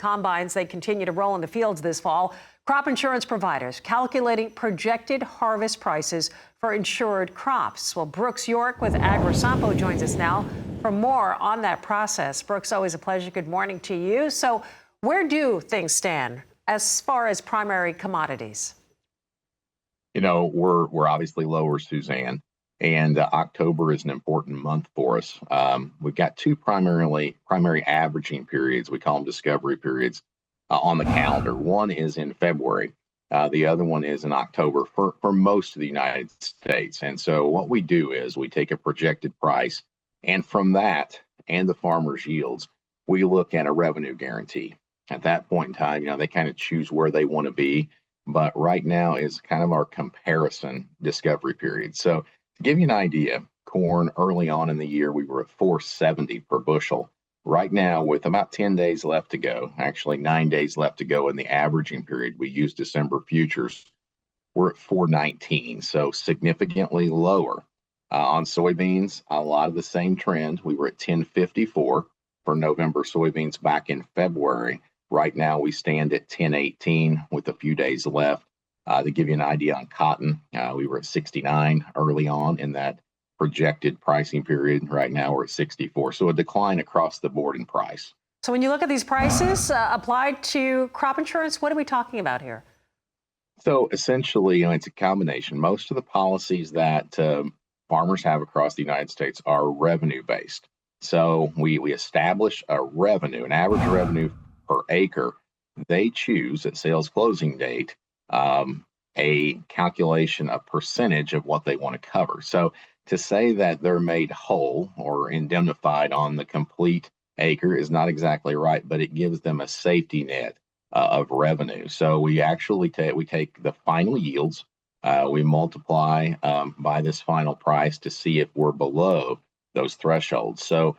combines, they continue to roll in the fields this fall. Crop insurance providers calculating projected harvest prices for insured crops. Well, Brooks York with AgriSompo joins us now for more on that process. Brooks, always a pleasure. Good morning to you. So where do things stand as far as primary commodities? You know, we're obviously lower, Suzanne, and October is an important month for us. We've got two primary averaging periods. We call them discovery periods on the calendar. One is in February. The other one is in October for most of the United States. And so what we do is we take a projected price, and from that and the farmer's yields, we look at a revenue guarantee. At that point in time, they kind of choose where they want to be. But right now is kind of our comparison discovery period. So to give you an idea, corn early on in the year, we were at $4.70 per bushel. Right now, with about 10 days left to go, actually 9 days left to go in the averaging period, we use December futures, we're at $4.19, so significantly lower. On soybeans, a lot of the same trend. We were at $10.54 for November soybeans back in February. Right now, we stand at $10.18 with a few days left. To give you an idea on cotton, we were at 69 early on in that projected pricing period. Right now, we're at 64. So a decline across the board in price. So when you look at these prices applied to crop insurance, what are we talking about here? So essentially, it's a combination. Most of the policies that farmers have across the United States are revenue based. So we establish a revenue, an average revenue per acre. They choose at sales closing date a calculation, a percentage of what they want to cover. So to say that they're made whole or indemnified on the complete acre is not exactly right, but it gives them a safety net of revenue. So we actually take the final yields, we multiply by this final price to see if we're below those thresholds. So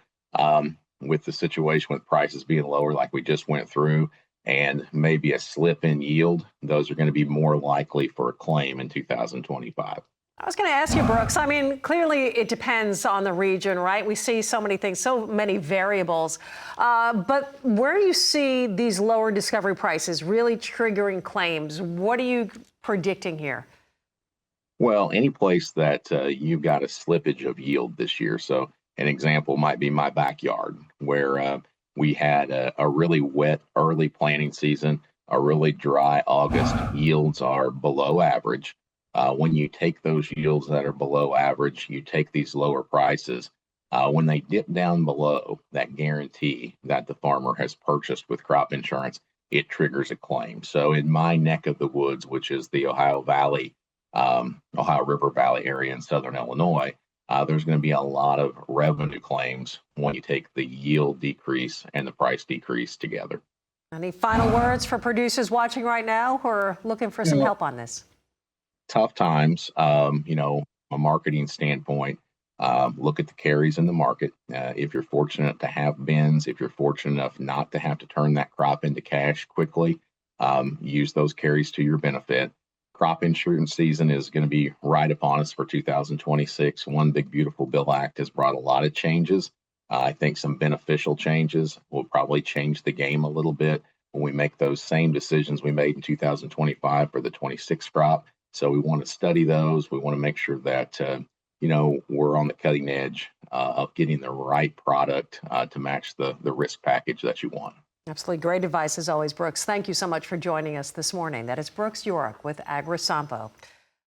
with the situation with prices being lower, like we just went through, and maybe a slip in yield, those are going to be more likely for a claim in 2025. I was going to ask you, Brooks, I mean, clearly it depends on the region, right? We see so many things, so many variables. But where you see these lower discovery prices really triggering claims, what are you predicting here? Well, any place that you've got a slippage of yield this year. So an example might be my backyard, where we had a really wet early planting season, a really dry August. Yields are below average. When you take those yields that are below average, you take these lower prices. When they dip down below that guarantee that the farmer has purchased with crop insurance, it triggers a claim. So in my neck of the woods, which is the Ohio River Valley area in southern Illinois, there's going to be a lot of revenue claims when you take the yield decrease and the price decrease together. Any final words for producers watching right now who are looking for some help on this? Tough times, from a marketing standpoint, look at the carries in the market. If you're fortunate to have bins, if you're fortunate enough not to have to turn that crop into cash quickly, use those carries to your benefit. Crop insurance season is going to be right upon us for 2026. One Big Beautiful Bill Act has brought a lot of changes. I think some beneficial changes will probably change the game a little bit when we make those same decisions we made in 2025 for the 26 crop. So we want to study those. We want to make sure that, we're on the cutting edge of getting the right product to match the risk package that you want. Absolutely. Great advice as always, Brooks. Thank you so much for joining us this morning. That is Brooks York with AgriSompo.